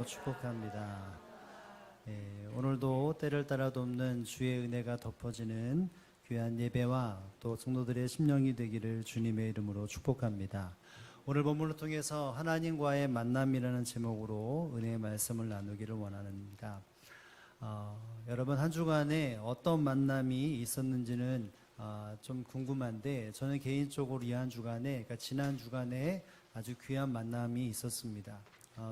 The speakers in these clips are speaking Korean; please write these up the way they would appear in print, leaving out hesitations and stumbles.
축복합니다. 오늘도 때를 따라 돕는 주의 은혜가 덮어지는 귀한 예배와 또 성도들의 심령이 되기를 주님의 이름으로 축복합니다. 오늘 본문을 통해서 하나님과의 만남이라는 제목으로 은혜의 말씀을 나누기를 원합니다. 여러분 한 주간에 어떤 만남이 있었는지는 좀 궁금한데, 저는 개인적으로 이 한 주간에, 그러니까 지난 주간에 아주 귀한 만남이 있었습니다.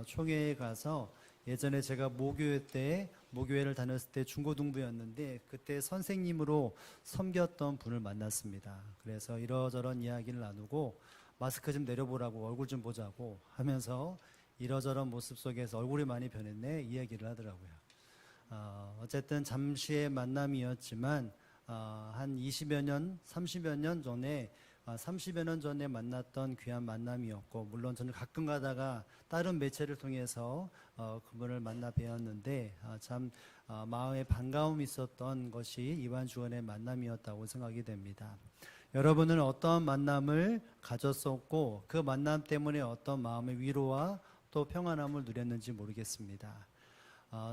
총회에 가서, 예전에 제가 모교회를 다녔을 때 중고등부였는데, 그때 선생님으로 섬겼던 분을 만났습니다. 그래서 이러저런 이야기를 나누고, 마스크 좀 내려보라고, 얼굴 좀 보자고 하면서 이러저런 모습 속에서 얼굴이 많이 변했네 이야기를 하더라고요. 어쨌든 잠시의 만남이었지만 한 20여 년, 30여 년 전에 30여 년 전에 만났던 귀한 만남이었고, 물론 저는 가끔 가다가 다른 매체를 통해서 그분을 만나 뵈었는데 참 마음에 반가움이 있었던 것이 이번 주간의 만남이었다고 생각이 됩니다. 여러분은 어떤 만남을 가졌었고, 그 만남 때문에 어떤 마음의 위로와 또 평안함을 누렸는지 모르겠습니다.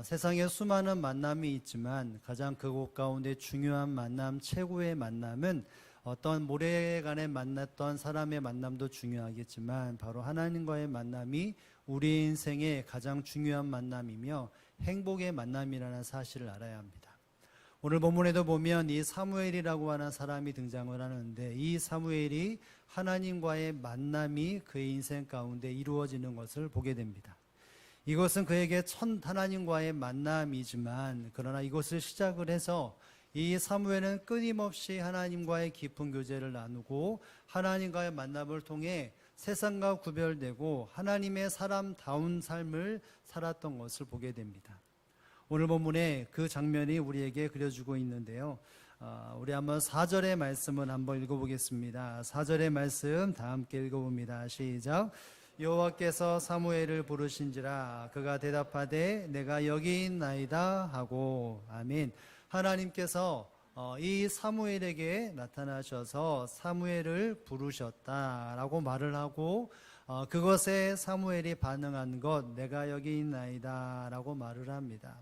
세상에 수많은 만남이 있지만 가장 그곳 가운데 중요한 만남, 최고의 만남은 어떤 모래간에 만났던 사람의 만남도 중요하겠지만 바로 하나님과의 만남이 우리 인생의 가장 중요한 만남이며 행복의 만남이라는 사실을 알아야 합니다. 오늘 본문에도 보면 이 사무엘이라고 하는 사람이 등장을 하는데, 이 사무엘이 하나님과의 만남이 그의 인생 가운데 이루어지는 것을 보게 됩니다. 이것은 그에게 첫 하나님과의 만남이지만, 그러나 이것을 시작을 해서 이 사무엘은 끊임없이 하나님과의 깊은 교제를 나누고 하나님과의 만남을 통해 세상과 구별되고 하나님의 사람다운 삶을 살았던 것을 보게 됩니다. 오늘 본문에 그 장면이 우리에게 그려주고 있는데요. 우리 한번 4절의 말씀을 한번 읽어보겠습니다. 4절의 말씀 다 함께 읽어봅니다. 시작. 여호와께서 사무엘을 부르신지라 그가 대답하되 내가 여기 있나이다 하고. 아멘. 하나님께서 이 사무엘에게 나타나셔서 사무엘을 부르셨다라고 말을 하고, 그것에 사무엘이 반응한 것, 내가 여기 있나이다 라고 말을 합니다.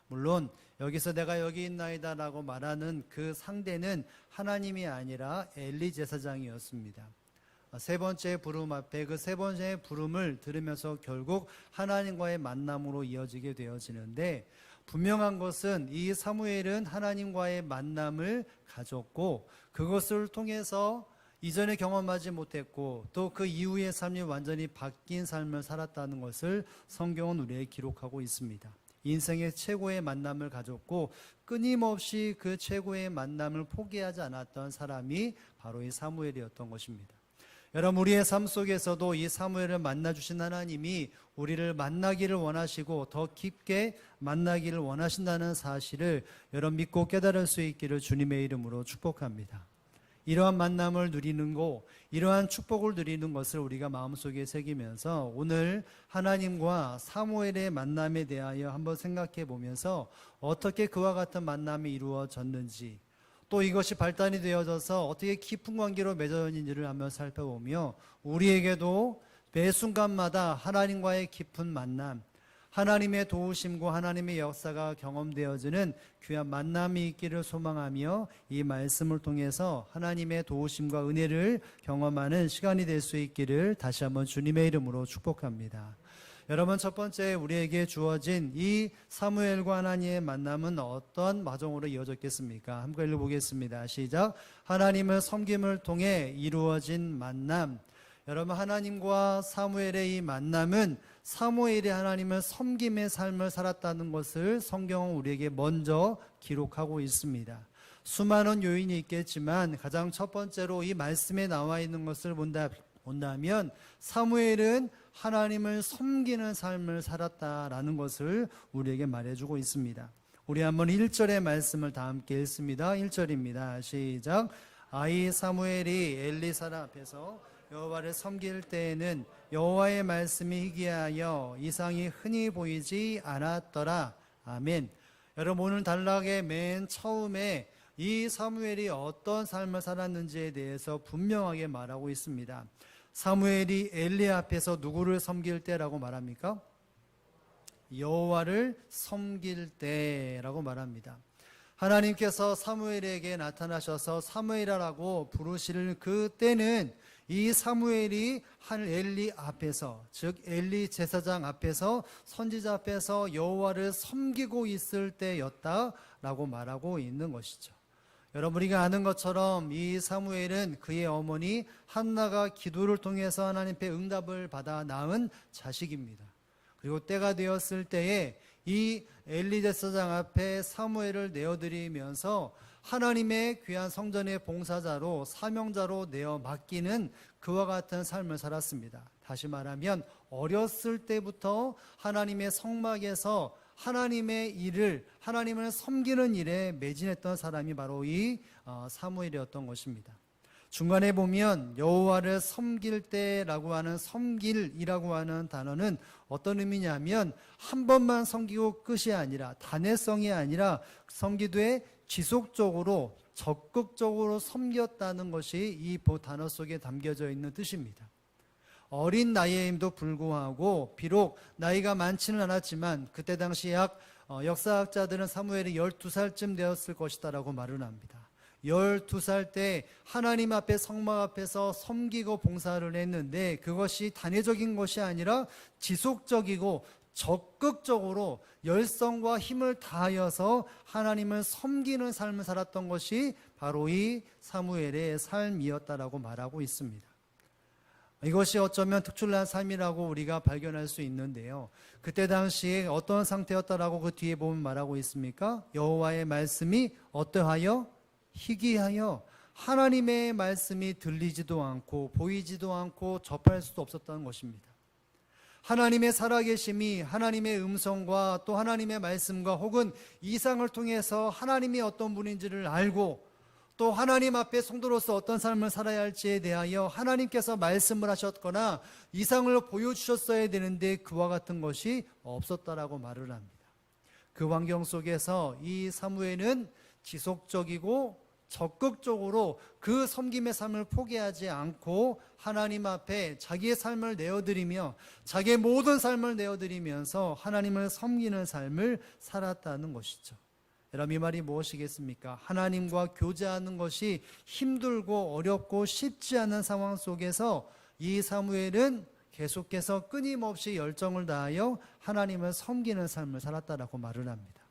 물론 여기서 내가 여기 있나이다 라고 말하는 그 상대는 하나님이 아니라 엘리 제사장이었습니다. 세 번째 부름 앞에 그 세 번째 부름을 들으면서 결국 하나님과의 만남으로 이어지게 되어지는데, 분명한 것은 이 사무엘은 하나님과의 만남을 가졌고, 그것을 통해서 이전에 경험하지 못했고 또 그 이후의 삶이 완전히 바뀐 삶을 살았다는 것을 성경은 우리에게 기록하고 있습니다. 인생의 최고의 만남을 가졌고 끊임없이 그 최고의 만남을 포기하지 않았던 사람이 바로 이 사무엘이었던 것입니다. 여러분, 우리의 삶 속에서도 이 사무엘을 만나주신 하나님이 우리를 만나기를 원하시고 더 깊게 만나기를 원하신다는 사실을 여러분 믿고 깨달을 수 있기를 주님의 이름으로 축복합니다. 이러한 만남을 누리는 것, 이러한 축복을 누리는 것을 우리가 마음속에 새기면서 오늘 하나님과 사무엘의 만남에 대하여 한번 생각해 보면서 어떻게 그와 같은 만남이 이루어졌는지, 또 이것이 발단이 되어져서 어떻게 깊은 관계로 맺어졌는지를 한번 살펴보며, 우리에게도 매 순간마다 하나님과의 깊은 만남, 하나님의 도우심과 하나님의 역사가 경험되어지는 귀한 만남이 있기를 소망하며, 이 말씀을 통해서 하나님의 도우심과 은혜를 경험하는 시간이 될 수 있기를 다시 한번 주님의 이름으로 축복합니다. 여러분, 첫 번째 우리에게 주어진 이 사무엘과 하나님의 만남은 어떤 과정으로 이어졌겠습니까? 한번 읽어보겠습니다. 시작. 하나님을 섬김을 통해 이루어진 만남. 여러분, 하나님과 사무엘의 이 만남은 사무엘이 하나님을 섬김의 삶을 살았다는 것을 성경은 우리에게 먼저 기록하고 있습니다. 수많은 요인이 있겠지만 가장 첫 번째로 이 말씀에 나와 있는 것을 본다면 사무엘은 하나님을 섬기는 삶을 살았다라는 것을 우리에게 말해주고 있습니다. 우리 한번 1절의 말씀을 다 함께 읽습니다. 1절입니다. 시작. 아이 사무엘이 엘리 사람 앞에서 여호와를 섬길 때에는 여호와의 말씀이 희귀하여 이상이 흔히 보이지 않았더라. 아멘. 여러분, 오늘 단락의 맨 처음에 이 사무엘이 어떤 삶을 살았는지에 대해서 분명하게 말하고 있습니다. 사무엘이 엘리 앞에서 누구를 섬길 때라고 말합니까? 여호와를 섬길 때라고 말합니다. 하나님께서 사무엘에게 나타나셔서 사무엘이라고 부르시는 그때는 이 사무엘이 한 엘리 앞에서, 즉 엘리 제사장 앞에서, 선지자 앞에서 여호와를 섬기고 있을 때였다라고 말하고 있는 것이죠. 여러분, 우리가 아는 것처럼 이 사무엘은 그의 어머니 한나가 기도를 통해서 하나님께 응답을 받아 낳은 자식입니다. 그리고 때가 되었을 때에 이 엘리 제사장 앞에 사무엘을 내어드리면서 하나님의 귀한 성전의 봉사자로, 사명자로 내어 맡기는 그와 같은 삶을 살았습니다. 다시 말하면 어렸을 때부터 하나님의 성막에서 하나님의 일을, 하나님을 섬기는 일에 매진했던 사람이 바로 이 사무엘이었던 것입니다. 중간에 보면 여호와를 섬길 때라고 하는 섬길이라고 하는 단어는 어떤 의미냐면 한 번만 섬기고 끝이 아니라, 단회성이 아니라 섬기되 지속적으로, 적극적으로 섬겼다는 것이 이 단어 속에 담겨져 있는 뜻입니다. 어린 나이에도 불구하고 비록 나이가 많지는 않았지만 그때 당시 역사학자들은 사무엘이 12살쯤 되었을 것이다라고 말을 합니다. 12살 때 하나님 앞에, 성막 앞에서 섬기고 봉사를 했는데 그것이 단회적인 것이 아니라 지속적이고 적극적으로 열성과 힘을 다하여서 하나님을 섬기는 삶을 살았던 것이 바로 이 사무엘의 삶이었다라고 말하고 있습니다. 이것이 어쩌면 특출난 삶이라고 우리가 발견할 수 있는데요, 그때 당시에 어떤 상태였다라고 그 뒤에 보면 말하고 있습니까? 여호와의 말씀이 어떠하여? 희귀하여 하나님의 말씀이 들리지도 않고 보이지도 않고 접할 수도 없었다는 것입니다. 하나님의 살아계심이, 하나님의 음성과 또 하나님의 말씀과 혹은 이상을 통해서 하나님이 어떤 분인지를 알고 또 하나님 앞에 성도로서 어떤 삶을 살아야 할지에 대하여 하나님께서 말씀을 하셨거나 이상을 보여주셨어야 되는데 그와 같은 것이 없었다라고 말을 합니다. 그 환경 속에서 이 사무엘은 지속적이고 적극적으로 그 섬김의 삶을 포기하지 않고 하나님 앞에 자기의 삶을 내어드리며 자기의 모든 삶을 내어드리면서 하나님을 섬기는 삶을 살았다는 것이죠. 여러분, 이 말이 무엇이겠습니까? 하나님과 교제하는 것이 힘들고 어렵고 쉽지 않은 상황 속에서 이 사무엘은 계속해서 끊임없이 열정을 다하여 하나님을 섬기는 삶을 살았다라고 말을 합니다.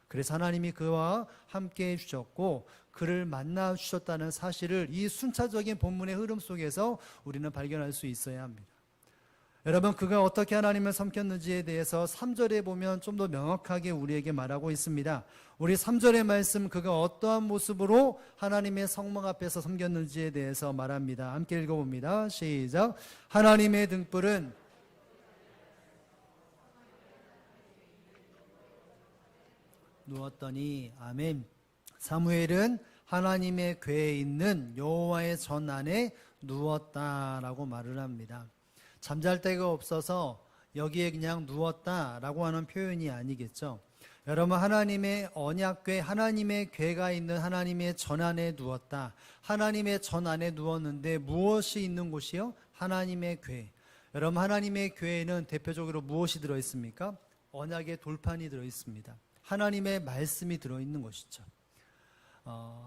그래서 하나님이 그와 함께 해주셨고 그를 만나 주셨다는 사실을 이 순차적인 본문의 흐름 속에서 우리는 발견할 수 있어야 합니다. 여러분, 그가 어떻게 하나님을 섬겼는지에 대해서 3절에 보면 좀 더 명확하게 우리에게 말하고 있습니다. 우리 3절의 말씀, 그가 어떠한 모습으로 하나님의 성막 앞에서 섬겼는지에 대해서 말합니다. 함께 읽어봅니다. 시작. 하나님의 등불은 누웠더니, 아멘. 사무엘은 하나님의 궤에 있는 여호와의 전 안에 누웠다라고 말을 합니다. 잠잘 데가 없어서 여기에 그냥 누웠다라고 하는 표현이 아니겠죠. 여러분, 하나님의 언약궤, 하나님의 궤가 있는 하나님의 전 안에 누웠다. 하나님의 전 안에 누웠는데 무엇이 있는 곳이요? 하나님의 궤. 여러분, 하나님의 궤에는 대표적으로 무엇이 들어있습니까? 언약의 돌판이 들어있습니다. 하나님의 말씀이 들어있는 것이죠.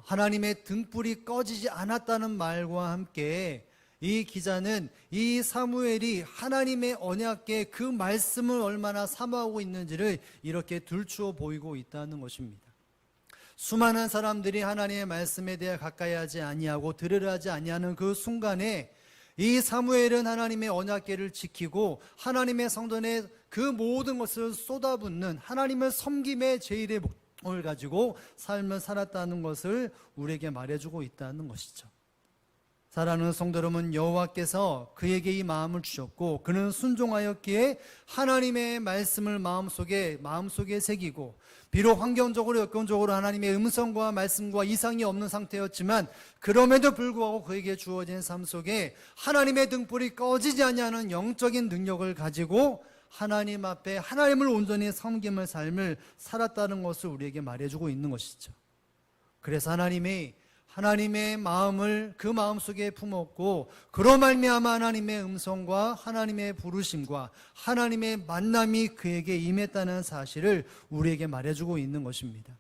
하나님의 등불이 꺼지지 않았다는 말과 함께 이 기자는 이 사무엘이 하나님의 언약궤 그 말씀을 얼마나 사모하고 있는지를 이렇게 들추어 보이고 있다는 것입니다. 수많은 사람들이 하나님의 말씀에 대해 가까이 하지 아니하고 들으려 하지 아니하는 그 순간에 이 사무엘은 하나님의 언약궤를 지키고 하나님의 성전에 그 모든 것을 쏟아붓는 하나님을 섬김의 제일의 목적을 가지고 삶을 살았다는 것을 우리에게 말해주고 있다는 것이죠. 사랑하는 성도 여러분, 여호와께서 그에게 이 마음을 주셨고 그는 순종하였기에 하나님의 말씀을 마음속에 새기고, 비록 환경적으로 여건적으로 하나님의 음성과 말씀과 이상이 없는 상태였지만 그럼에도 불구하고 그에게 주어진 삶 속에 하나님의 등불이 꺼지지 아니하는 영적인 능력을 가지고 하나님 앞에 하나님을 온전히 섬김을 삶을 살았다는 것을 우리에게 말해주고 있는 것이죠. 그래서 하나님이 하나님의 마음을 그 마음속에 품었고 그로 말미암아 하나님의 음성과 하나님의 부르심과 하나님의 만남이 그에게 임했다는 사실을 우리에게 말해주고 있는 것입니다.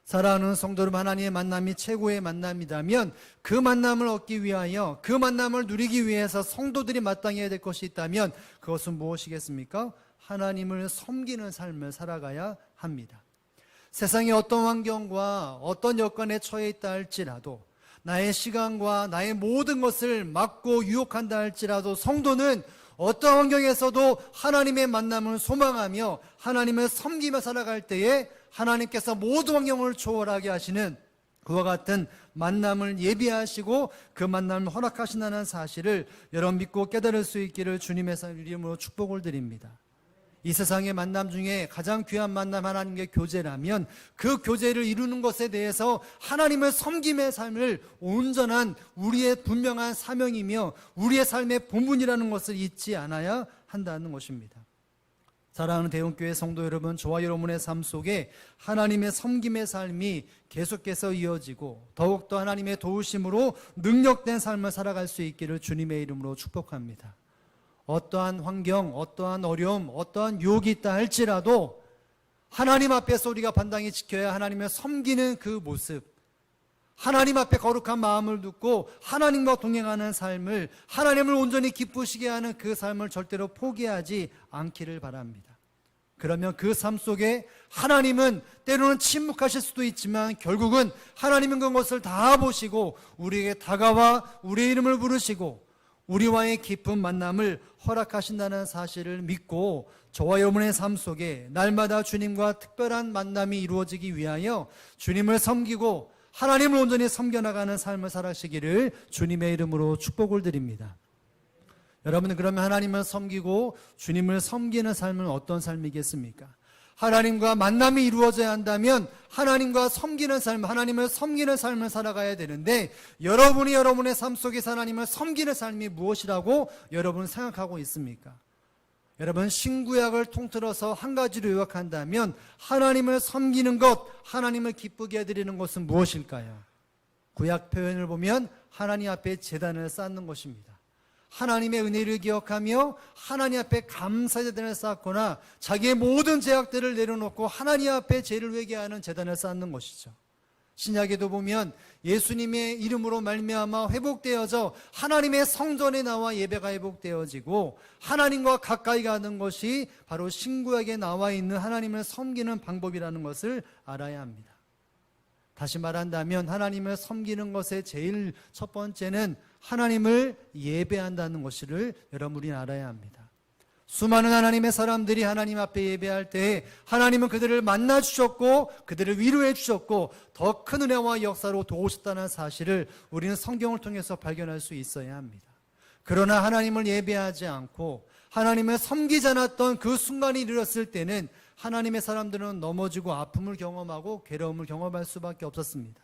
사랑하는 성도 여러분, 하나님의 만남이 최고의 만남이라면 그 만남을 얻기 위하여, 그 만남을 누리기 위해서 성도들이 마땅히 해야 될 것이 있다면 그것은 무엇이겠습니까? 하나님을 섬기는 삶을 살아가야 합니다. 세상의 어떤 환경과 어떤 여건에 처해 있다 할지라도, 나의 시간과 나의 모든 것을 막고 유혹한다 할지라도 성도는 어떤 환경에서도 하나님의 만남을 소망하며 하나님을 섬기며 살아갈 때에 하나님께서 모든 환경을 초월하게 하시는 그와 같은 만남을 예비하시고 그 만남을 허락하신다는 사실을 여러분 믿고 깨달을 수 있기를 주님의 이름으로 축복을 드립니다. 이 세상의 만남 중에 가장 귀한 만남, 하나님의 교제라면 그 교제를 이루는 것에 대해서 하나님을 섬김의 삶을 온전한 우리의 분명한 사명이며 우리의 삶의 본분이라는 것을 잊지 않아야 한다는 것입니다. 사랑하는 대원교회 성도 여러분, 저와 여러분의 삶 속에 하나님의 섬김의 삶이 계속해서 이어지고 더욱더 하나님의 도우심으로 능력된 삶을 살아갈 수 있기를 주님의 이름으로 축복합니다. 어떠한 환경, 어떠한 어려움, 어떠한 유혹이 있다 할지라도 하나님 앞에서 우리가 반당히 지켜야 하나님을 섬기는 그 모습, 하나님 앞에 거룩한 마음을 두고 하나님과 동행하는 삶을, 하나님을 온전히 기쁘시게 하는 그 삶을 절대로 포기하지 않기를 바랍니다. 그러면 그 삶 속에 하나님은 때로는 침묵하실 수도 있지만 결국은 하나님은 그것을 다 보시고 우리에게 다가와 우리의 이름을 부르시고 우리와의 깊은 만남을 허락하신다는 사실을 믿고 저와 여러분의 삶 속에 날마다 주님과 특별한 만남이 이루어지기 위하여 주님을 섬기고 하나님을 온전히 섬겨나가는 삶을 살아가시기를 주님의 이름으로 축복을 드립니다. 여러분은 그러면 하나님을 섬기고 주님을 섬기는 삶은 어떤 삶이겠습니까? 하나님과 만남이 이루어져야 한다면 하나님과 섬기는 삶, 하나님을 섬기는 삶을 살아가야 되는데 여러분이 여러분의 삶 속에서 하나님을 섬기는 삶이 무엇이라고 여러분은 생각하고 있습니까? 여러분, 신구약을 통틀어서 한 가지로 요약한다면 하나님을 섬기는 것, 하나님을 기쁘게 해드리는 것은 무엇일까요? 구약 표현을 보면 하나님 앞에 제단을 쌓는 것입니다. 하나님의 은혜를 기억하며 하나님 앞에 감사의 제단을 쌓거나 자기의 모든 죄악들을 내려놓고 하나님 앞에 죄를 회개하는 제단을 쌓는 것이죠. 신약에도 보면 예수님의 이름으로 말미암아 회복되어져 하나님의 성전에 나와 예배가 회복되어지고 하나님과 가까이 가는 것이 바로 신구약에 나와 있는 하나님을 섬기는 방법이라는 것을 알아야 합니다. 다시 말한다면 하나님을 섬기는 것의 제일 첫 번째는 하나님을 예배한다는 것을 여러분이 알아야 합니다. 수많은 하나님의 사람들이 하나님 앞에 예배할 때 하나님은 그들을 만나 주셨고 그들을 위로해 주셨고 더 큰 은혜와 역사로 도우셨다는 사실을 우리는 성경을 통해서 발견할 수 있어야 합니다. 그러나 하나님을 예배하지 않고 하나님을 섬기지 않았던 그 순간이 이르렀을 때는 하나님의 사람들은 넘어지고 아픔을 경험하고 괴로움을 경험할 수밖에 없었습니다.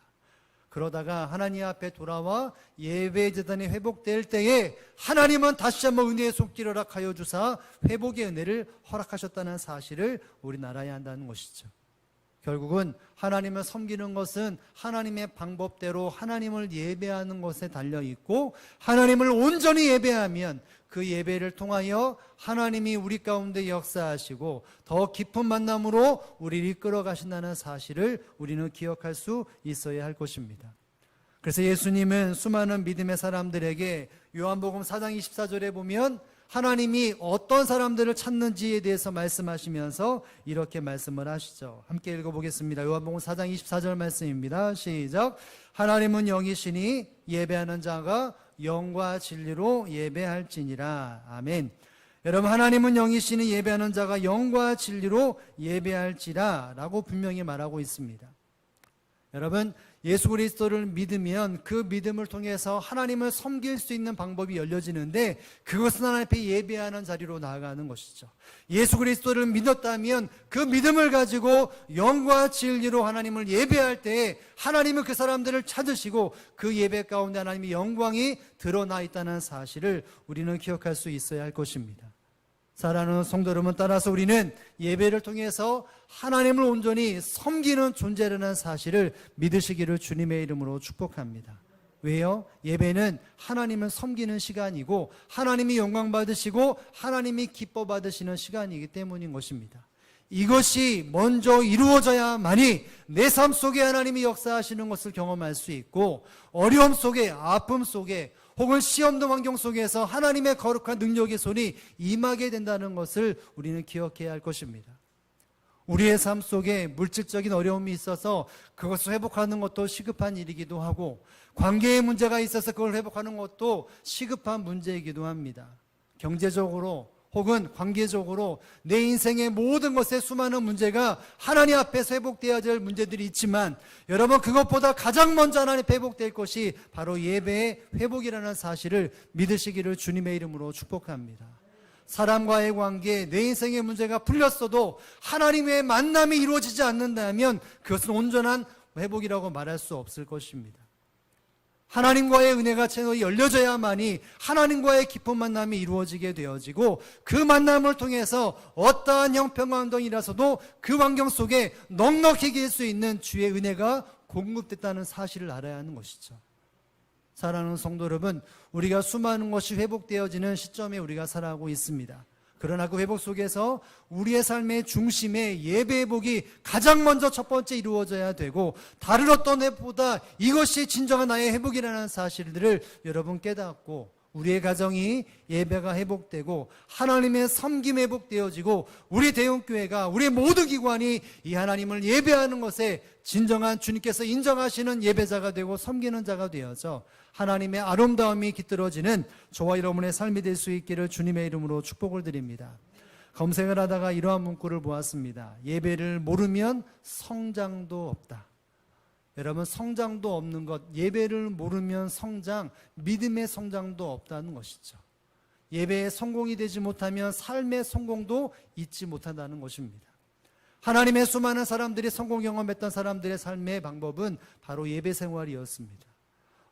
그러다가 하나님 앞에 돌아와 예배 제단이 회복될 때에 하나님은 다시 한번 은혜의 손길을 허락하여 주사 회복의 은혜를 허락하셨다는 사실을 우리는 알아야 한다는 것이죠. 결국은 하나님을 섬기는 것은 하나님의 방법대로 하나님을 예배하는 것에 달려있고 하나님을 온전히 예배하면 그 예배를 통하여 하나님이 우리 가운데 역사하시고 더 깊은 만남으로 우리를 이끌어 가신다는 사실을 우리는 기억할 수 있어야 할 것입니다. 그래서 예수님은 수많은 믿음의 사람들에게 요한복음 4장 24절에 보면 하나님이 어떤 사람들을 찾는지에 대해서 말씀하시면서 이렇게 말씀을 하시죠. 함께 읽어보겠습니다. 요한복음 4장 24절 말씀입니다. 시작. 하나님은 영이시니 예배하는 자가 영과 진리로 예배할지니라. 아멘. 여러분, 하나님은 영이시니 예배하는 자가 영과 진리로 예배할지라 라고 분명히 말하고 있습니다. 여러분, 예수 그리스도를 믿으면 그 믿음을 통해서 하나님을 섬길 수 있는 방법이 열려지는데 그것은 하나님 앞에 예배하는 자리로 나아가는 것이죠. 예수 그리스도를 믿었다면 그 믿음을 가지고 영과 진리로 하나님을 예배할 때에 하나님은 그 사람들을 찾으시고 그 예배 가운데 하나님의 영광이 드러나 있다는 사실을 우리는 기억할 수 있어야 할 것입니다. 사랑하는 성도 여러분, 따라서 우리는 예배를 통해서 하나님을 온전히 섬기는 존재라는 사실을 믿으시기를 주님의 이름으로 축복합니다. 왜요? 예배는 하나님을 섬기는 시간이고 하나님이 영광 받으시고 하나님이 기뻐 받으시는 시간이기 때문인 것입니다. 이것이 먼저 이루어져야만이 내 삶 속에 하나님이 역사하시는 것을 경험할 수 있고, 어려움 속에, 아픔 속에, 혹은 시험도 환경 속에서 하나님의 거룩한 능력의 손이 임하게 된다는 것을 우리는 기억해야 할 것입니다. 우리의 삶 속에 물질적인 어려움이 있어서 그것을 회복하는 것도 시급한 일이기도 하고, 관계의 문제가 있어서 그걸 회복하는 것도 시급한 문제이기도 합니다. 경제적으로 혹은 관계적으로 내 인생의 모든 것에 수많은 문제가 하나님 앞에서 회복되어야 될 문제들이 있지만, 여러분, 그것보다 가장 먼저 하나님 앞에 회복될 것이 바로 예배의 회복이라는 사실을 믿으시기를 주님의 이름으로 축복합니다. 사람과의 관계, 내 인생의 문제가 풀렸어도 하나님의 만남이 이루어지지 않는다면 그것은 온전한 회복이라고 말할 수 없을 것입니다. 하나님과의 은혜가 채널이 열려져야만이 하나님과의 깊은 만남이 이루어지게 되어지고, 그 만남을 통해서 어떠한 형편과 환경이 일어서도 그 환경 속에 넉넉히 이길 수 있는 주의 은혜가 공급됐다는 사실을 알아야 하는 것이죠. 사랑하는 성도 여러분, 우리가 수많은 것이 회복되어지는 시점에 우리가 살아가고 있습니다. 그러나 그 회복 속에서 우리의 삶의 중심에 예배 회복이 가장 먼저 첫 번째 이루어져야 되고, 다른 어떤 회복보다 이것이 진정한 나의 회복이라는 사실들을 여러분 깨닫고, 우리의 가정이 예배가 회복되고 하나님의 섬김 회복되어지고, 우리 대형교회가, 우리의 모든 기관이 이 하나님을 예배하는 것에 진정한 주님께서 인정하시는 예배자가 되고 섬기는 자가 되어서 하나님의 아름다움이 깃들어지는 저와 여러분의 삶이 될 수 있기를 주님의 이름으로 축복을 드립니다. 검색을 하다가 이러한 문구를 보았습니다. 예배를 모르면 성장도 없다. 여러분, 성장도 없는 것, 예배를 모르면 성장, 믿음의 성장도 없다는 것이죠. 예배에 성공이 되지 못하면 삶의 성공도 잊지 못한다는 것입니다. 하나님의 수많은 사람들이 성공 경험했던 사람들의 삶의 방법은 바로 예배 생활이었습니다.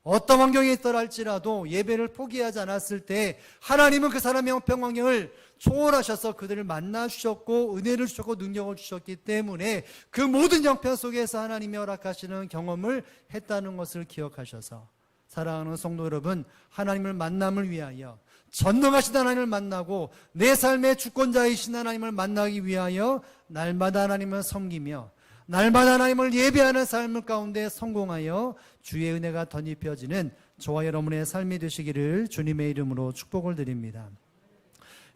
어떤 환경에 있더라 할지라도 예배를 포기하지 않았을 때 하나님은 그 사람의 형편 환경을 초월하셔서 그들을 만나 주셨고 은혜를 주셨고 능력을 주셨기 때문에 그 모든 형편 속에서 하나님이 허락하시는 경험을 했다는 것을 기억하셔서, 사랑하는 성도 여러분, 하나님을 만남을 위하여, 전능하신 하나님을 만나고 내 삶의 주권자이신 하나님을 만나기 위하여 날마다 하나님을 섬기며 날마다 하나님을 예배하는 삶을 가운데 성공하여 주의 은혜가 덧입혀지는 저와 여러분의 삶이 되시기를 주님의 이름으로 축복을 드립니다.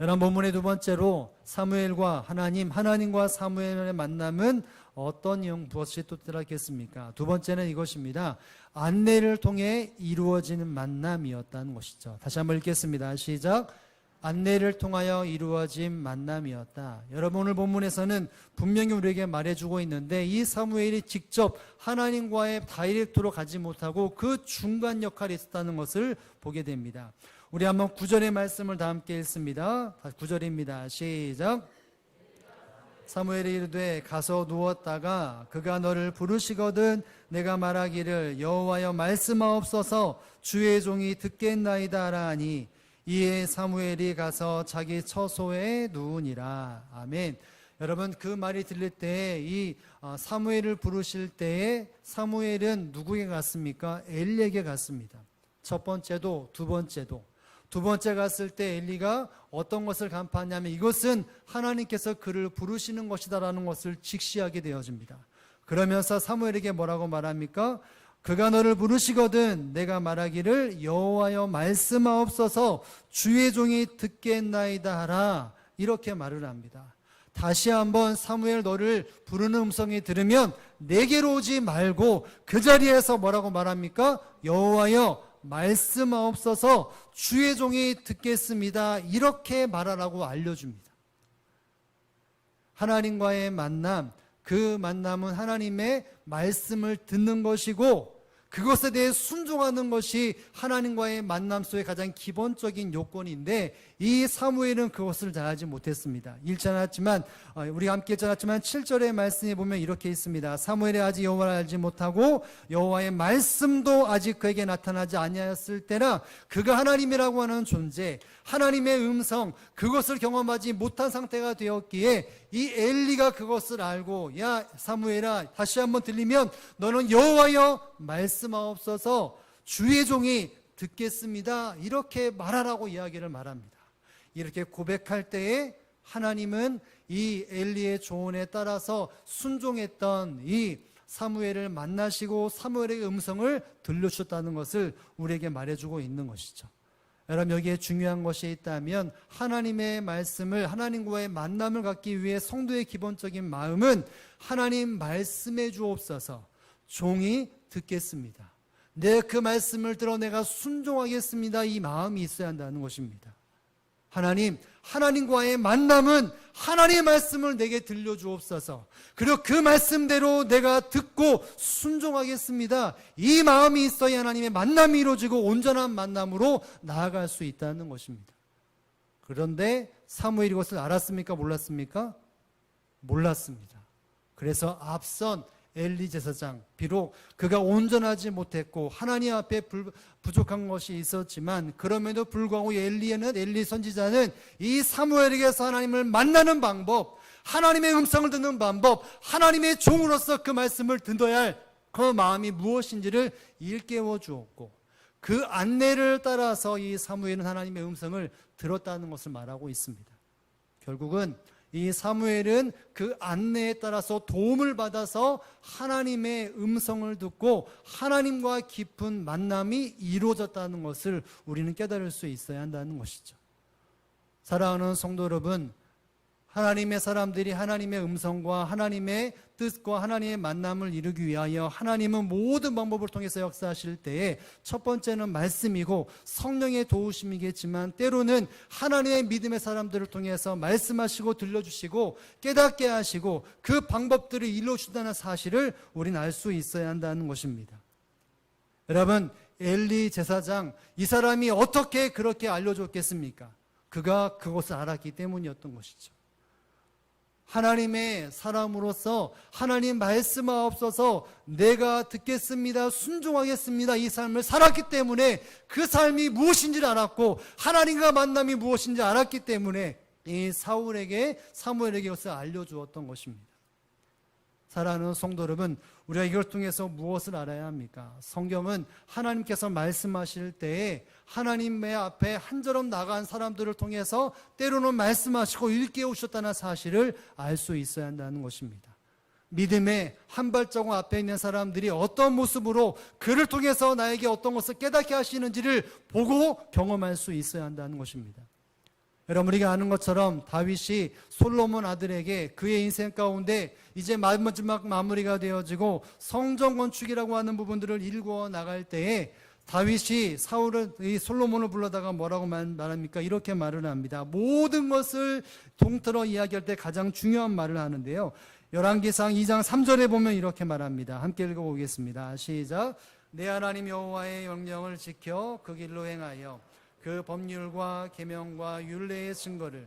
여러분, 본문의 두 번째로 사무엘과 하나님, 하나님과 사무엘의 만남은 어떤 무엇이 또 따랐겠습니까? 두 번째는 이것입니다. 안내를 통해 이루어지는 만남이었다는 것이죠. 다시 한번 읽겠습니다. 시작. 안내를 통하여 이루어진 만남이었다. 여러분, 오늘 본문에서는 분명히 우리에게 말해주고 있는데, 이 사무엘이 직접 하나님과의 다이렉트로 가지 못하고 그 중간 역할이 있었다는 것을 보게 됩니다. 우리 한번 9절의 말씀을 다 함께 읽습니다. 9절입니다. 시작. 사무엘이 이르되 가서 누웠다가 그가 너를 부르시거든 내가 말하기를 여호와여 말씀하옵소서 주의 종이 듣겠나이다 하니 이에 사무엘이 가서 자기 처소에 누우니라. 아멘. 여러분, 그 말이 들릴 때 이 사무엘을 부르실 때에 사무엘은 누구에게 갔습니까? 엘리에게 갔습니다. 첫 번째도 두 번째도. 두 번째 갔을 때 엘리가 어떤 것을 간파하냐면 이것은 하나님께서 그를 부르시는 것이다라는 것을 직시하게 되어집니다. 그러면서 사무엘에게 뭐라고 말합니까? 그가 너를 부르시거든 내가 말하기를 여호와여 말씀하옵소서 주의 종이 듣겠나이다 하라. 이렇게 말을 합니다. 다시 한번 사무엘, 너를 부르는 음성이 들으면 내게로 오지 말고 그 자리에서 뭐라고 말합니까? 여호와여 말씀하옵소서 주의 종이 듣겠습니다. 이렇게 말하라고 알려줍니다. 하나님과의 만남, 그 만남은 하나님의 말씀을 듣는 것이고 그것에 대해 순종하는 것이 하나님과의 만남 속의 가장 기본적인 요건인데, 이 사무엘은 그것을 다 하지 못했습니다. 읽지 않았지만 우리가 함께 읽지 않았지만 7절의 말씀에 보면 이렇게 있습니다. 사무엘이 아직 여호와를 알지 못하고 여호와의 말씀도 아직 그에게 나타나지 아니하였을 때나 그가 하나님이라고 하는 존재, 하나님의 음성, 그것을 경험하지 못한 상태가 되었기에 이 엘리가 그것을 알고, 야 사무엘아, 다시 한번 들리면 너는 여호와여 말씀하옵소서, 주의 종이 듣겠습니다, 이렇게 말하라고 이야기를 말합니다. 이렇게 고백할 때에 하나님은 이 엘리의 조언에 따라서 순종했던 이 사무엘을 만나시고 사무엘의 음성을 들려주셨다는 것을 우리에게 말해주고 있는 것이죠. 여러분, 여기에 중요한 것이 있다면 하나님의 말씀을, 하나님과의 만남을 갖기 위해 성도의 기본적인 마음은 하나님 말씀해 주옵소서, 종이 듣겠습니다, 내 그 말씀을 들어 내가 순종하겠습니다, 이 마음이 있어야 한다는 것입니다. 하나님과의 만남은 하나님의 말씀을 내게 들려주옵소서, 그리고 그 말씀대로 내가 듣고 순종하겠습니다, 이 마음이 있어야 하나님의 만남이 이루어지고 온전한 만남으로 나아갈 수 있다는 것입니다. 그런데 사무엘이 이것을 알았습니까? 몰랐습니까? 몰랐습니다. 그래서 앞선 엘리 제사장, 비록 그가 온전하지 못했고 하나님 앞에 부족한 것이 있었지만 그럼에도 불구하고 엘리 선지자는 이 사무엘에게서 하나님을 만나는 방법, 하나님의 음성을 듣는 방법, 하나님의 종으로서 그 말씀을 듣어야 할 그 마음이 무엇인지를 일깨워 주었고, 그 안내를 따라서 이 사무엘은 하나님의 음성을 들었다는 것을 말하고 있습니다. 결국은 이 사무엘은 그 안내에 따라서 도움을 받아서 하나님의 음성을 듣고 하나님과 깊은 만남이 이루어졌다는 것을 우리는 깨달을 수 있어야 한다는 것이죠. 사랑하는 성도 여러분, 하나님의 사람들이 하나님의 음성과 하나님의 뜻과 하나님의 만남을 이루기 위하여 하나님은 모든 방법을 통해서 역사하실 때에 첫 번째는 말씀이고 성령의 도우심이겠지만 때로는 하나님의 믿음의 사람들을 통해서 말씀하시고 들려주시고 깨닫게 하시고 그 방법들을 이루어주신다는 사실을 우리는 알 수 있어야 한다는 것입니다. 여러분, 엘리 제사장, 이 사람이 어떻게 그렇게 알려줬겠습니까? 그가 그것을 알았기 때문이었던 것이죠. 하나님의 사람으로서 하나님 말씀하옵소서, 내가 듣겠습니다, 순종하겠습니다, 이 삶을 살았기 때문에 그 삶이 무엇인지를 알았고 하나님과 만남이 무엇인지 알았기 때문에 이 사무엘에게 이것을 알려주었던 것입니다. 사랑하는 성도 여러분, 우리가 이걸 통해서 무엇을 알아야 합니까? 성경은 하나님께서 말씀하실 때에 하나님의 앞에 한 걸음 나간 사람들을 통해서 때로는 말씀하시고 일깨우셨다는 사실을 알 수 있어야 한다는 것입니다. 믿음의 한 발자국 앞에 있는 사람들이 어떤 모습으로 그를 통해서 나에게 어떤 것을 깨닫게 하시는지를 보고 경험할 수 있어야 한다는 것입니다. 여러분, 우리가 아는 것처럼 다윗이 솔로몬 아들에게 그의 인생 가운데 이제 마지막 마무리가 되어지고 성전 건축이라고 하는 부분들을 일구어 나갈 때에 다윗이 이 솔로몬을 불러다가 뭐라고 말합니까? 이렇게 말을 합니다. 모든 것을 통틀어 이야기할 때 가장 중요한 말을 하는데요, 열왕기상 2장 3절에 보면 이렇게 말합니다. 함께 읽어보겠습니다. 시작. 내 하나님 여호와의 명령을 지켜 그 길로 행하여 그 법률과 계명과 율례의 증거를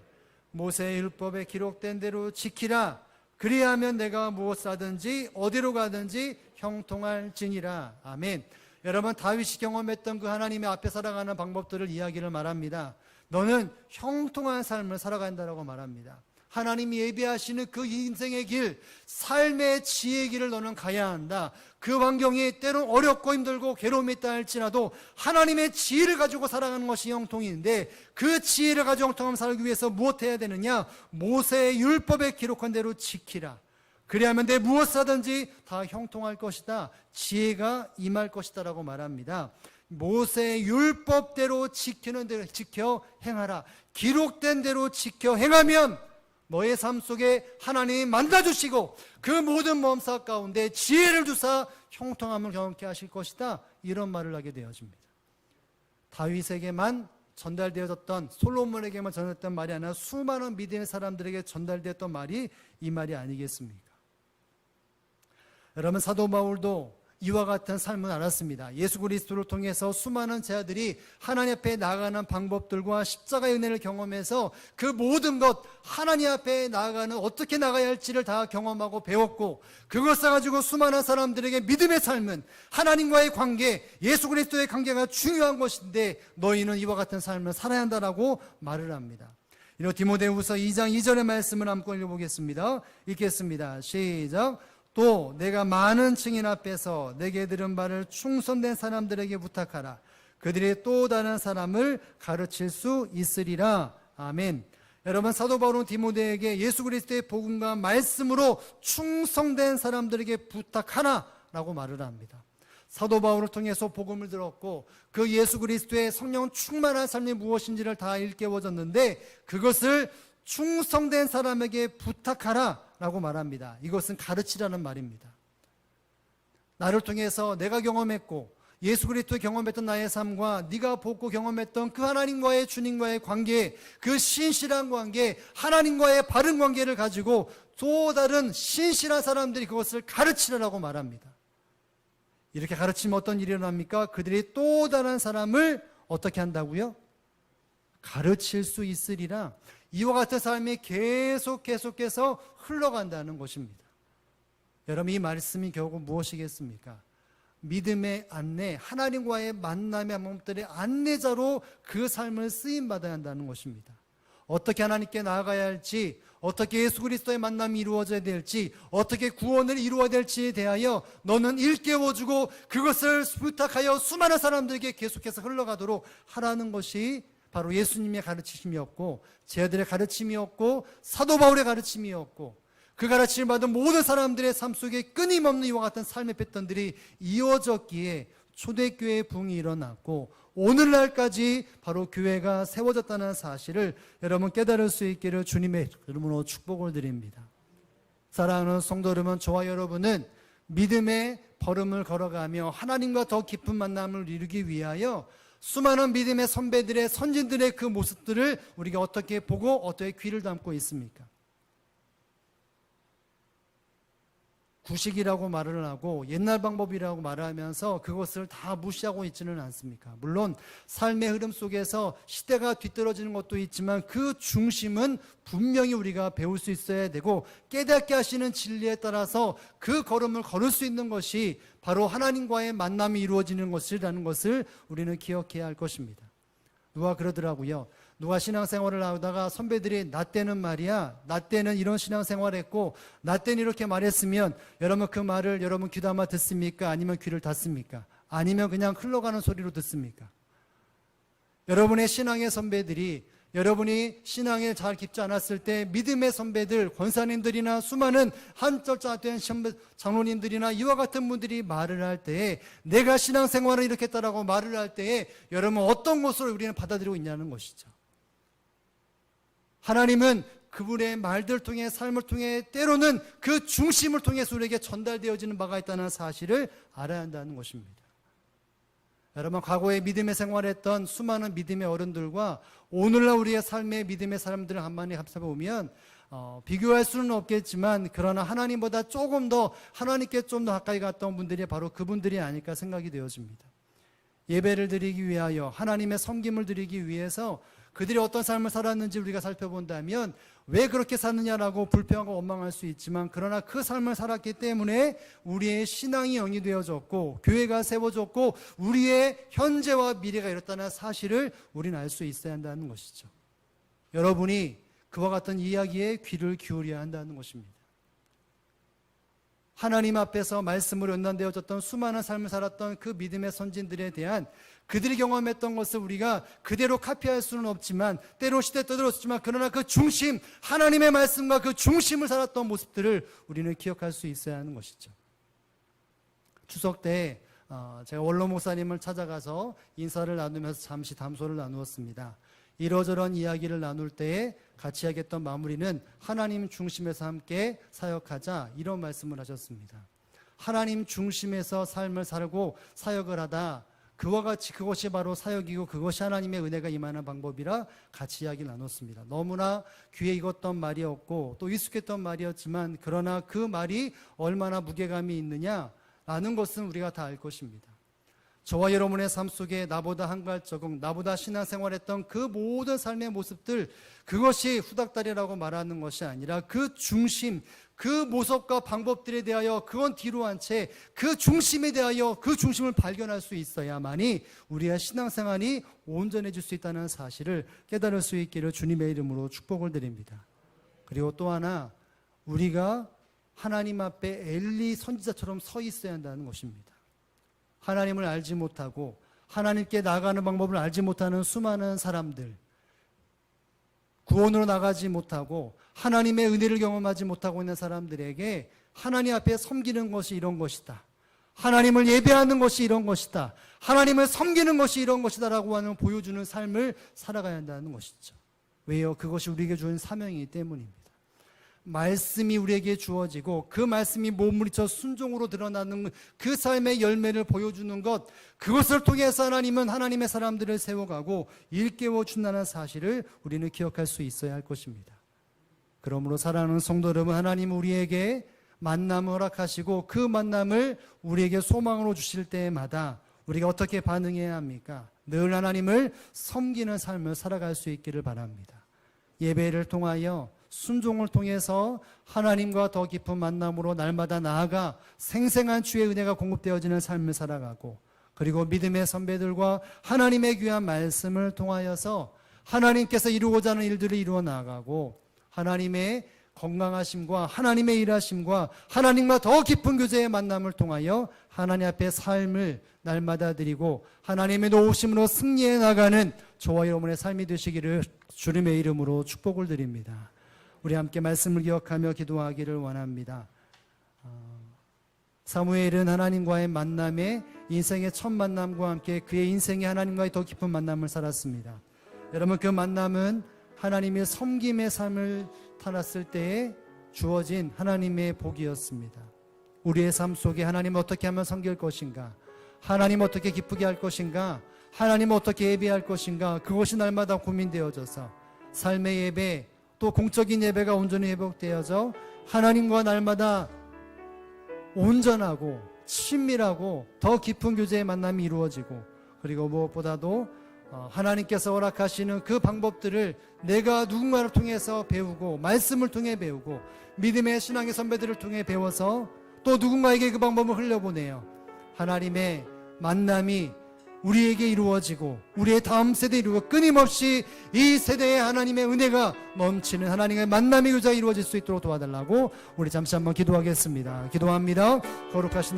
모세의 율법에 기록된 대로 지키라. 그리하면 내가 무엇을 하든지 어디로 가든지 형통할지니라. 아멘. 여러분, 다윗이 경험했던 그 하나님의 앞에 살아가는 방법들을 이야기를 말합니다. 너는 형통한 삶을 살아간다라고 말합니다. 하나님이 예비하시는 그 인생의 길, 삶의 지혜의 길을 너는 가야 한다. 그 환경이 때론 어렵고 힘들고 괴로움이 있다 할지라도 하나님의 지혜를 가지고 살아가는 것이 형통인데, 그 지혜를 가지고 형통함 살기 위해서 무엇 해야 되느냐? 모세의 율법에 기록한 대로 지키라. 그리하면 내 무엇을 하든지 다 형통할 것이다, 지혜가 임할 것이다 라고 말합니다. 모세의 율법대로 지키는 대로 지켜 행하라. 기록된 대로 지켜 행하면 너의 삶 속에 하나님이 만나주시고 그 모든 몸사 가운데 지혜를 주사 형통함을 경험케 하실 것이다, 이런 말을 하게 되어집니다. 다윗에게만 전달되어졌던, 솔로몬에게만 전달됐던 말이 아니라 수많은 믿음의 사람들에게 전달되었던 말이 이 말이 아니겠습니까? 여러분, 사도 바울도 이와 같은 삶을 알았습니다. 예수 그리스도를 통해서 수많은 제자들이 하나님 앞에 나아가는 방법들과 십자가의 은혜를 경험해서 그 모든 것, 하나님 앞에 나아가는 어떻게 나가야 할지를 다 경험하고 배웠고, 그것을 가지고 수많은 사람들에게 믿음의 삶은 하나님과의 관계, 예수 그리스도의 관계가 중요한 것인데 너희는 이와 같은 삶을 살아야 한다라고 말을 합니다. 이로 디모데후서 2장 2절의 말씀을 한번 읽어보겠습니다. 읽겠습니다. 시작. 또 내가 많은 증인 앞에서 내게 들은 바를 충성된 사람들에게 부탁하라. 그들이 또 다른 사람을 가르칠 수 있으리라. 아멘. 여러분, 사도 바울은 디모데에게 예수 그리스도의 복음과 말씀으로 충성된 사람들에게 부탁하라 라고 말을 합니다. 사도 바울을 통해서 복음을 들었고 그 예수 그리스도의 성령 충만한 삶이 무엇인지를 다 일깨워졌는데 그것을 충성된 사람에게 부탁하라 라고 말합니다. 이것은 가르치라는 말입니다. 나를 통해서 내가 경험했고 예수 그리스도 경험했던 나의 삶과 네가 보고 경험했던 그 하나님과의 주님과의 관계, 그 신실한 관계, 하나님과의 바른 관계를 가지고 또 다른 신실한 사람들이 그것을 가르치라고 말합니다. 이렇게 가르치면 어떤 일이 일어납니까? 그들이 또 다른 사람을 어떻게 한다고요? 가르칠 수 있으리라. 이와 같은 삶이 계속해서 흘러간다는 것입니다. 여러분, 이 말씀이 결국 무엇이겠습니까? 믿음의 안내, 하나님과의 만남의 방법들의 안내자로 그 삶을 쓰임받아야 한다는 것입니다. 어떻게 하나님께 나아가야 할지, 어떻게 예수 그리스도의 만남이 이루어져야 될지, 어떻게 구원을 이루어야 될지에 대하여 너는 일깨워주고 그것을 부탁하여 수많은 사람들에게 계속해서 흘러가도록 하라는 것이 바로 예수님의 가르치심이었고 제자들의 가르침이었고 사도 바울의 가르침이었고 그 가르침을 받은 모든 사람들의 삶 속에 끊임없는 이와 같은 삶의 패턴들이 이어졌기에 초대교회의 부흥이 일어났고 오늘날까지 바로 교회가 세워졌다는 사실을 여러분 깨달을 수 있기를 주님의 이름으로 축복을 드립니다. 사랑하는 성도 여러분, 저와 여러분은 믿음의 걸음을 걸어가며 하나님과 더 깊은 만남을 이루기 위하여 수많은 믿음의 선배들의 선진들의 그 모습들을 우리가 어떻게 보고 어떻게 귀를 담고 있습니까? 구식이라고 말을 하고 옛날 방법이라고 말을 하면서 그것을 다 무시하고 있지는 않습니까? 물론 삶의 흐름 속에서 시대가 뒤떨어지는 것도 있지만 그 중심은 분명히 우리가 배울 수 있어야 되고 깨닫게 하시는 진리에 따라서 그 걸음을 걸을 수 있는 것이 바로 하나님과의 만남이 이루어지는 것이라는 것을 우리는 기억해야 할 것입니다. 누가 그러더라고요. 누가 신앙생활을 하다가 선배들이 나 때는 말이야, 나 때는 이런 신앙생활을 했고 나 때는 이렇게 말했으면 여러분 그 말을 여러분 귀담아 듣습니까? 아니면 귀를 닫습니까? 아니면 그냥 흘러가는 소리로 듣습니까? 여러분의 신앙의 선배들이 여러분이 신앙에 잘 깊지 않았을 때 믿음의 선배들, 권사님들이나 수많은 한절자된 장로님들이나 이와 같은 분들이 말을 할 때에 내가 신앙생활을 이렇게 했다라고 말을 할 때에 여러분 어떤 것으로 우리는 받아들이고 있냐는 것이죠. 하나님은 그분의 말들 통해 삶을 통해 때로는 그 중심을 통해서 우리에게 전달되어지는 바가 있다는 사실을 알아야 한다는 것입니다. 여러분, 과거에 믿음의 생활했던 수많은 믿음의 어른들과 오늘날 우리의 삶의 믿음의 사람들을 한번에 합쳐보면 비교할 수는 없겠지만 그러나 하나님보다 조금 더 하나님께 좀 더 가까이 갔던 분들이 바로 그분들이 아닐까 생각이 되어집니다. 예배를 드리기 위하여 하나님의 섬김을 드리기 위해서 그들이 어떤 삶을 살았는지 우리가 살펴본다면 왜 그렇게 사느냐라고 불평하고 원망할 수 있지만 그러나 그 삶을 살았기 때문에 우리의 신앙이 영이 되어졌고 교회가 세워졌고 우리의 현재와 미래가 이렇다는 사실을 우리는 알 수 있어야 한다는 것이죠. 여러분이 그와 같은 이야기에 귀를 기울여야 한다는 것입니다. 하나님 앞에서 말씀으로 연단되어졌던 수많은 삶을 살았던 그 믿음의 선진들에 대한 그들이 경험했던 것을 우리가 그대로 카피할 수는 없지만 때로 시대에 떠들었지만 그러나 그 중심, 하나님의 말씀과 그 중심을 살았던 모습들을 우리는 기억할 수 있어야 하는 것이죠. 추석 때 제가 원로 목사님을 찾아가서 인사를 나누면서 잠시 담소를 나누었습니다. 이러저런 이야기를 나눌 때에 같이 하겠던 마무리는 하나님 중심에서 함께 사역하자 이런 말씀을 하셨습니다. 하나님 중심에서 삶을 살고 사역을 하다 그와 같이 그것이 바로 사역이고 그것이 하나님의 은혜가 임하는 방법이라 같이 이야기를 나눴습니다. 너무나 귀에 익었던 말이었고 또 익숙했던 말이었지만 그러나 그 말이 얼마나 무게감이 있느냐 라는 것은 우리가 다 알 것입니다. 저와 여러분의 삶 속에 나보다 한갈 적응, 나보다 신앙생활했던 그 모든 삶의 모습들, 그것이 후닥다리라고 말하는 것이 아니라 그 중심, 그 모습과 방법들에 대하여 그건 뒤로 한 채 그 중심에 대하여 그 중심을 발견할 수 있어야만이 우리의 신앙생활이 온전해질 수 있다는 사실을 깨달을 수 있기를 주님의 이름으로 축복을 드립니다. 그리고 또 하나, 우리가 하나님 앞에 엘리 선지자처럼 서 있어야 한다는 것입니다. 하나님을 알지 못하고 하나님께 나아가는 방법을 알지 못하는 수많은 사람들, 구원으로 나가지 못하고 하나님의 은혜를 경험하지 못하고 있는 사람들에게 하나님 앞에 섬기는 것이 이런 것이다, 하나님을 예배하는 것이 이런 것이다, 하나님을 섬기는 것이 이런 것이다 라고 하는 보여주는 삶을 살아가야 한다는 것이죠. 왜요? 그것이 우리에게 주는 사명이기 때문입니다. 말씀이 우리에게 주어지고 그 말씀이 몸부림쳐 순종으로 드러나는 그 삶의 열매를 보여주는 것, 그것을 통해서 하나님은 하나님의 사람들을 세워가고 일깨워 준다는 사실을 우리는 기억할 수 있어야 할 것입니다. 그러므로 사랑하는 성도 여러분, 하나님은 우리에게 만남을 허락하시고 그 만남을 우리에게 소망으로 주실 때마다 우리가 어떻게 반응해야 합니까? 늘 하나님을 섬기는 삶을 살아갈 수 있기를 바랍니다. 예배를 통하여 순종을 통해서 하나님과 더 깊은 만남으로 날마다 나아가 생생한 주의 은혜가 공급되어지는 삶을 살아가고, 그리고 믿음의 선배들과 하나님의 귀한 말씀을 통하여서 하나님께서 이루고자 하는 일들을 이루어 나가고, 하나님의 건강하심과 하나님의 일하심과 하나님과 더 깊은 교제의 만남을 통하여 하나님 앞에 삶을 날마다 드리고 하나님의 도우심으로 승리해 나가는 저와 여러분의 삶이 되시기를 주님의 이름으로 축복을 드립니다. 우리 함께 말씀을 기억하며 기도하기를 원합니다. 사무엘은 하나님과의 만남에 인생의 첫 만남과 함께 그의 인생이 하나님과의 더 깊은 만남을 살았습니다. 여러분, 그 만남은 하나님의 섬김의 삶을 살았을 때에 주어진 하나님의 복이었습니다. 우리의 삶 속에 하나님을 어떻게 하면 섬길 것인가, 하나님을 어떻게 기쁘게 할 것인가, 하나님을 어떻게 예배할 것인가, 그것이 날마다 고민되어져서 삶의 예배, 또 공적인 예배가 온전히 회복되어져 하나님과 날마다 온전하고 친밀하고 더 깊은 교제의 만남이 이루어지고, 그리고 무엇보다도 하나님께서 허락하시는 그 방법들을 내가 누군가를 통해서 배우고, 말씀을 통해 배우고, 믿음의 신앙의 선배들을 통해 배워서 또 누군가에게 그 방법을 흘려보내요. 하나님의 만남이 우리에게 이루어지고 우리의 다음 세대에 이루고 끊임없이 이 세대에 하나님의 은혜가 넘치는 하나님의 만남의 교제가 이루어질 수 있도록 도와달라고 우리 잠시 한번 기도하겠습니다. 기도합니다. 거룩하신